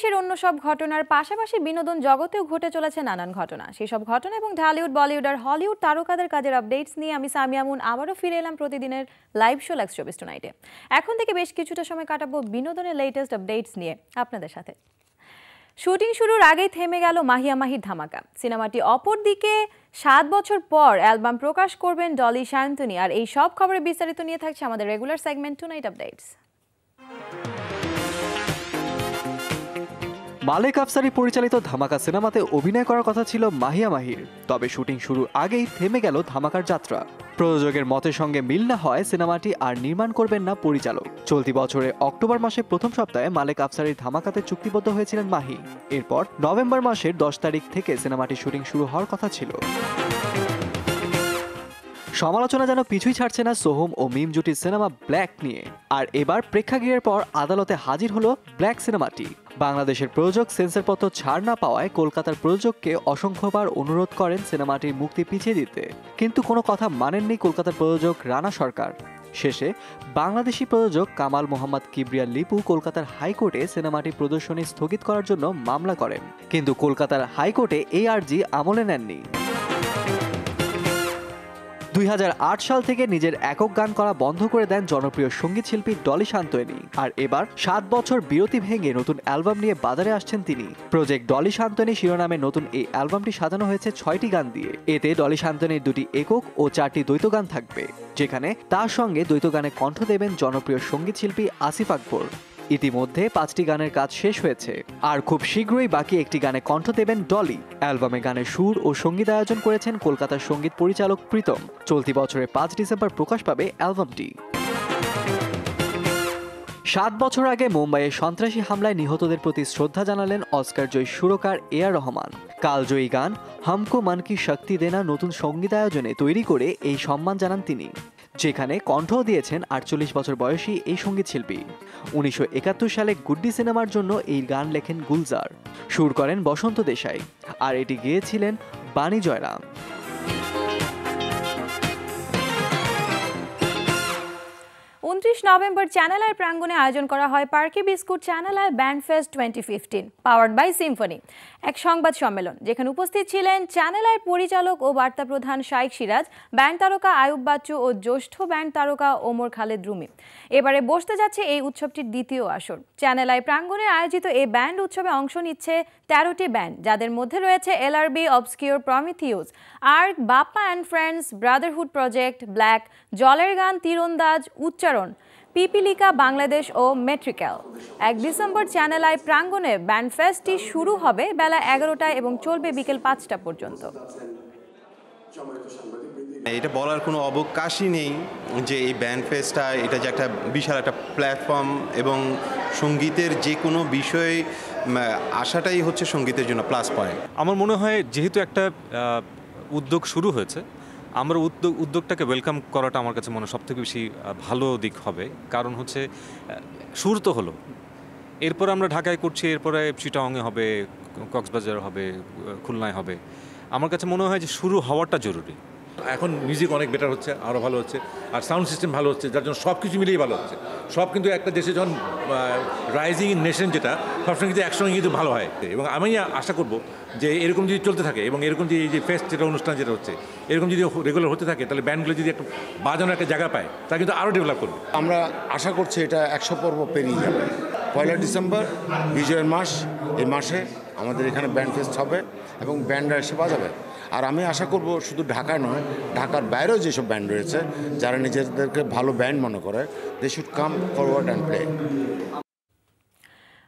দেশের অন্য সব ঘটনার পাশাপাশি বিনোদন জগতেও ঘটে চলেছে নানান ঘটনা। সেসব ঘটনা এবং ঢালিউড, বলিউড আর হলিউড তারকাদের কাজের আপডেটস নিয়ে আমি সামিয়া মুন আবারও ফিরে এলাম প্রতিদিনের লাইভ শো লাক্স 24 টুনাইটে। এখন থেকে বেশ কিছুটা সময় কাটাবো বিনোদনের লেটেস্ট আপডেটস নিয়ে আপনাদের সাথে। শুটিং শুরুর আগেই থেমে গেল মাহিয়া মাহির ধামাকা। সিনেমাটি অপরদিকে 7 বছর পর অ্যালবাম প্রকাশ করবেন ডলি শান্তনী। আর এই সব খবরে বিস্তারিত নিয়ে থাকছে আমাদের রেগুলার সেগমেন্ট টুনাইট আপডেটস। মালেক আফসারি পরিচালিত ধামাকা সিনেমাতে অভিনয় করার কথা ছিল মাহিয়া মাহির, তবে শুটিং শুরুর আগেই থেমে গেল ধামাকার যাত্রা। প্রযোজকের মতের সঙ্গে মিল না হয় সিনেমাটি আর নির্মাণ করবেন না পরিচালক। চলতি বছরের অক্টোবর মাসের প্রথম সপ্তাহে মালেক আফসারির ধামাকাতে চুক্তিবদ্ধ হয়েছিলেন মাহি। এরপর নভেম্বর মাসের 10 তারিখ থেকে সিনেমাটির শুটিং শুরু হওয়ার কথা ছিল। সমালোচনা যেন পিছুই ছাড়ছে না সোহম ও মিম জুটির সিনেমা ব্ল্যাক নিয়ে। আর এবার প্রেক্ষাগৃহের পর আদালতে হাজির হলো ব্ল্যাক সিনেমাটি। বাংলাদেশের প্রযোজক সেন্সরপত্র ছাড় না পাওয়ায় কলকাতার প্রযোজককে অসংখ্যবার অনুরোধ করেন সিনেমাটির মুক্তি পিছিয়ে দিতে, কিন্তু কোনো কথা মানেননি কলকাতার প্রযোজক রানা সরকার। শেষে বাংলাদেশি প্রযোজক কামাল মোহাম্মদ কিবরিয়া লিপু কলকাতার হাইকোর্টে সিনেমাটি প্রদর্শনী স্থগিত করার জন্য মামলা করেন, কিন্তু কলকাতার হাইকোর্টে এই আর্জি আমলে নেননি। 2008 সাল থেকে নিজের একক গান করা বন্ধ করে দেন জনপ্রিয় সঙ্গীত শিল্পী ডলি শান্তনী। আর এবার 7 বছর বিরতি ভেঙে নতুন অ্যালবাম নিয়ে বাজারে আসছেন তিনি। প্রজেক্ট ডলি শান্তনী শিরোনামে নতুন এই অ্যালবামটি সাজানো হয়েছে 6টি গান দিয়ে। এতে ডলি শান্তনীর 2টি একক ও 4টি দ্বৈত গান থাকবে, যেখানে তার সঙ্গে দ্বৈত গানে কণ্ঠ দেবেন জনপ্রিয় সঙ্গীত শিল্পী আসিফ আকবর। ইতিমধ্যে 5টি গানের কাজ শেষ হয়েছে, আর খুব শীঘ্রই বাকি একটি গানে কণ্ঠ দেবেন ডলি। অ্যালবামে গানের সুর ও সঙ্গীত আয়োজন করেছেন কলকাতার সঙ্গীত পরিচালক প্রীতম। চলতি বছরের 5 ডিসেম্বর প্রকাশ পাবে অ্যালবামটি। 7 বছর আগে মুম্বাইয়ে সন্ত্রাসী হামলায় নিহতদের প্রতি শ্রদ্ধা জানালেন অস্কার জয়ী সুরকার এআর রহমান। কালজয়ী গান হামকো মন কি শক্তি দেনা নতুন সঙ্গীতায়োজনে তৈরি করে এই সম্মান জানান তিনি, যেখানে কণ্ঠ দিয়েছেন 48 বছর বয়সী এই সঙ্গীত শিল্পী। 1971 সালে গুড্ডি সিনেমার জন্য এই গান লেখেন গুলজার, সুর করেন বসন্ত দেশাই, আর এটি গেয়েছিলেন বাণী জয়রাম। 29 নভেম্বর চ্যানেল আই প্রাঙ্গণে আয়োজন করা হয় পার্কি biscuit channel I band fest 2015 powered by Symphony, এক সংবাদ সম্মেলন যেখানে উপস্থিত ছিলেন চ্যানেল আই পরিচালক ও বার্তা প্রধান শাইখ সিরাজ, ব্যান্ড তারকা আয়ুব বাচ্চু ও জ্যেষ্ঠ ব্যান্ড তারকা ওমর খালেদ রুমি। এবারে বসতে যাচ্ছে এই উৎসবটির দ্বিতীয় আসর। চ্যানেল আই প্রাঙ্গণে আয়োজিত এই ব্যান্ড উৎসবে অংশ নিচ্ছে 13টি ব্যান্ড, যাদের মধ্যে রয়েছে LRB, Obscure, Prometheus, Ark, Bappa and friends, brotherhood project, black, জলের গান, তীরন্দাজ, উচ্চারণ, পিপিলিকা বাংলাদেশ ও মেট্রিক্যাল। 1 ডিসেম্বর চ্যানেল আই প্রাঙ্গণে ব্যান্ড ফেস্টটি শুরু হবে বেলা 11টায় এবং চলবে বিকেল 5টা পর্যন্ত। এটা বলার কোনো অবকাশই নেই যে এই ব্যান্ড ফেস্টটা এটা যে একটা বিশাল একটা প্ল্যাটফর্ম, এবং সঙ্গীতের যে কোনো বিষয়ে আসাটাই হচ্ছে সঙ্গীতের জন্য প্লাস পয়েন্ট। আমার মনে হয় যেহেতু একটা উদ্যোগ শুরু হয়েছে, আমরা উদ্যোগটাকে ওয়েলকাম করাটা আমার কাছে মনে সবথেকে বেশি ভালো দিক হবে। কারণ হচ্ছে শুরু তো হলো, এরপর আমরা ঢাকায় করছি, এরপরে চিটাগংয়ে হবে, কক্সবাজার হবে, খুলনায় হবে। আমার কাছে মনে হয় যে শুরু হওয়াটা জরুরি। এখন মিউজিক অনেক বেটার হচ্ছে, আরও ভালো হচ্ছে, আর সাউন্ড সিস্টেম ভালো হচ্ছে, যার জন্য সব কিছু মিলেই ভালো হচ্ছে। সব কিন্তু একটা দেশে যখন রাইজিং নেশন যেটা সবসময় কিন্তু একসঙ্গে কিন্তু ভালো হয়। এবং আমি আশা করব যে এরকম যদি চলতে থাকে, এবং এরকম যে এই যে ফেস্ট যেটা অনুষ্ঠান যেটা হচ্ছে এরকম যদি রেগুলার হতে থাকে, তাহলে ব্যান্ডগুলো যদি একটু বাজানোর একটা জায়গা পায়, তা কিন্তু আরও ডেভেলপ করবে। আমরা আশা করছি এটা 100 পর্ব পেরিয়ে যাবে। 1 ডিসেম্বর বিজয়ের মাস, এই মাসে আমাদের এখানে ব্যান্ড ফেস্ট হবে এবং ব্যান্ডরা এসে বাজাবে। আর আমি আশা করব শুধু ঢাকায় নয়, ঢাকার বাইরেও যেসব ব্যান্ড রয়েছে যারা নিজেদেরকে ভালো ব্যান্ড মনে করে, they should come forward and play.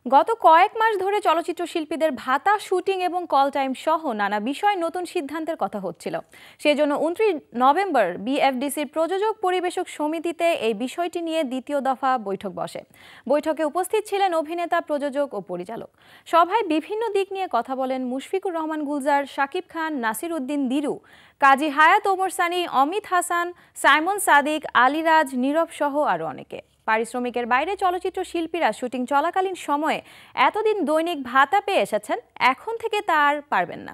গত কয়েক মাস ধরে চলচ্চিত্র শিল্পীদের ভাতা, শুটিং এবং কল টাইম সহ নানা বিষয়ে নতুন সিদ্ধান্তের কথা হচ্ছিল। সেজন্য 29 নভেম্বর বিএফডিসির প্রযোজক পরিবেশক সমিতিতে এই বিষয়টি নিয়ে দ্বিতীয় দফা বৈঠক বসে। বৈঠকে উপস্থিত ছিলেন অভিনেতা, প্রযোজক ও পরিচালক। সভায় বিভিন্ন দিক নিয়ে কথা বলেন মুশফিকুর রহমান গুলজার, শাকিব খান, নাসির উদ্দিন দিরু, কাজী হায়াত, ওমর সানি, অমিত হাসান, সাইমন সাদিক, আলিরাজ, নীরব সহ আরও অনেকে। পারিশ্রমিকের বাইরে চলচ্চিত্র শিল্পীরা শুটিং চলাকালীন সময়ে এতদিন দৈনিক ভাতা পেয়ে এসেছেন, এখন থেকে তা আর পারবেন না।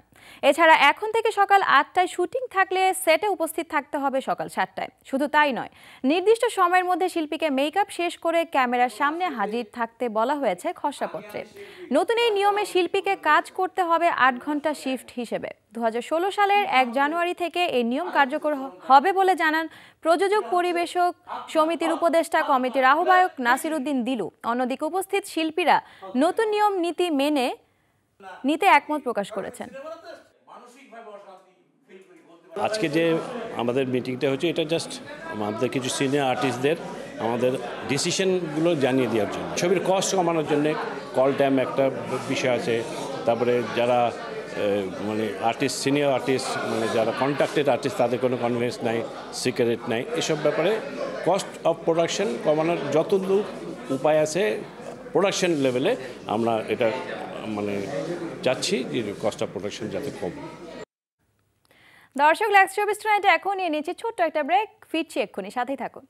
এছাড়া এখন থেকে সকাল 8টায় শুটিং থাকলে সেটে উপস্থিত থাকতে হবে সকাল 7টায়। শুধু তাই নয়, নির্দিষ্ট সময়ের মধ্যে শিল্পীকে মেকআপ শেষ করে ক্যামেরার সামনে হাজির থাকতে বলা হয়েছে খসড়াপত্রে। নতুন এই নিয়মে শিল্পীকে কাজ করতে হবে 8 ঘন্টা শিফট হিসেবে। 2016 সালের 1 জানুয়ারি থেকে এই নিয়ম কার্যকর হবে বলে জানান প্রযোজক পরিবেশক সমিতির উপদেষ্টা কমিটির আহ্বায়ক নাসির উদ্দিন দিলু। অন্যদিকে উপস্থিত শিল্পীরা নতুন নিয়ম নীতি মেনে নিতে একমত প্রকাশ করেছেন। আজকে যে আমাদের মিটিংটা হচ্ছে এটা জাস্ট আমাদের কিছু সিনিয়র আর্টিস্টদের আমাদের ডিসিশনগুলো জানিয়ে দেওয়ার জন্য, ছবির কস্ট কমানোর জন্য কল টাইম একটা বিষয় আছে, তারপরে যারা মানে আর্টিস্ট সিনিয়র আর্টিস্ট মানে যারা কন্ট্রাক্টেড আর্টিস্ট তাদের কোনো কনভেন্স নাই, সিক্রেট নাই, এসব ব্যাপারে কস্ট অফ প্রোডাকশন কমানোর যতদূর উপায় আছে প্রোডাকশন লেভেলে আমরা এটা মানে চাচ্ছি যে কস্ট অফ প্রোডাকশন যাতে কম। দর্শক, লেক্স 24 টুনাইটে এখন নিয়ে নিচ্ছে ছোট্ট একটা ব্রেক, ফিরছি এক্ষুনি, সাথেই থাকুন।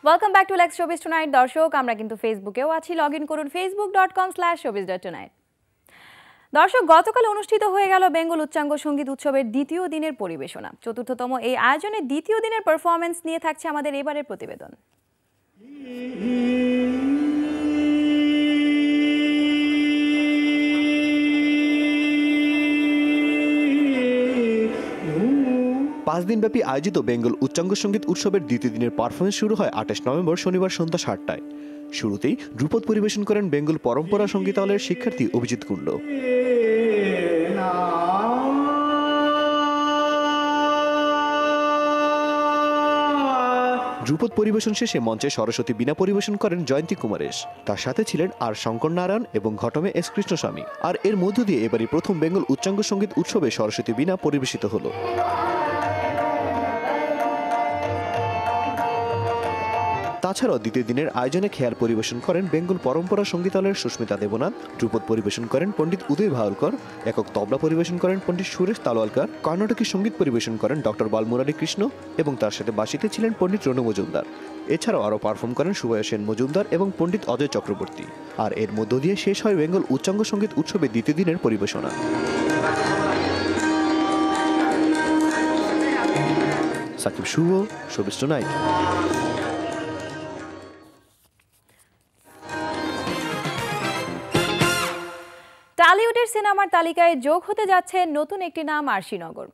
Welcome back to Lex 24 tonight. দর্শক, আমরা কিন্তু ফেসবুকেও আছি, লগ ইন করুন facebook.com/showbiz.tonight। দর্শক, গতকাল অনুষ্ঠিত হয়ে গেল বেঙ্গল উচ্চাঙ্গ সঙ্গীত উৎসবের দ্বিতীয় দিনের পরিবেশনা। চতুর্থতম এই আয়োজনের দ্বিতীয় দিনের পারফরমেন্স নিয়ে থাকছে আমাদের এবারের প্রতিবেদন। পাঁচ দিনব্যাপী আয়োজিত বেঙ্গল উচ্চাঙ্গ সঙ্গীত উৎসবের দ্বিতীয় দিনের পারফরমেন্স শুরু হয় 28 নভেম্বর শনিবার সন্ধ্যা 7টায়। শুরুতেই ধ্রুপদ পরিবেশন করেন বেঙ্গল পরম্পরা সঙ্গীতালয়ের শিক্ষার্থী অভিজিৎ কুণ্ড। ধ্রুপদ পরিবেশন শেষে মঞ্চে সরস্বতী বীণা পরিবেশন করেন জয়ন্তী কুমারেশ। তার সাথে ছিলেন আর শঙ্কর নারায়ণ এবং ঘটমে এস কৃষ্ণস্বামী। আর এর মধ্য দিয়ে এবারই প্রথম বেঙ্গল উচ্চাঙ্গ সঙ্গীত উৎসবে সরস্বতী বীণা পরিবেশিত হলো। তাছাড়াও দ্বিতীয় দিনের আয়োজনে খেয়াল পরিবেশন করেন বেঙ্গল পরম্পরা সঙ্গীতালয়ের সুস্মিতা দেবনাথ। ধ্রুপদ পরিবেশন করেন পণ্ডিত উদয় ভাওলকর। একক তবলা পরিবেশন করেন পণ্ডিত সুরেশ তালওয়ালকার। কর্ণাটকী সঙ্গীত পরিবেশন করেন ডক্টর বালমুরারি কৃষ্ণ এবং তার সাথে বাঁশিতে ছিলেন পণ্ডিত রণু মজুমদার। এছাড়াও আরও পারফর্ম করেন সুবয় সেন মজুমদার এবং পণ্ডিত অজয় চক্রবর্তী। আর এর মধ্য দিয়ে শেষ হয় বেঙ্গল উচ্চাঙ্গ সঙ্গীত উৎসবের দ্বিতীয় দিনের পরিবেশনা। সাকিব শুভ, শোবিজ টুনাইট। টলিউডের সিনেমার তালিকায় যোগ হতে যাচ্ছে নতুন একটি নাম, আরশি নগর।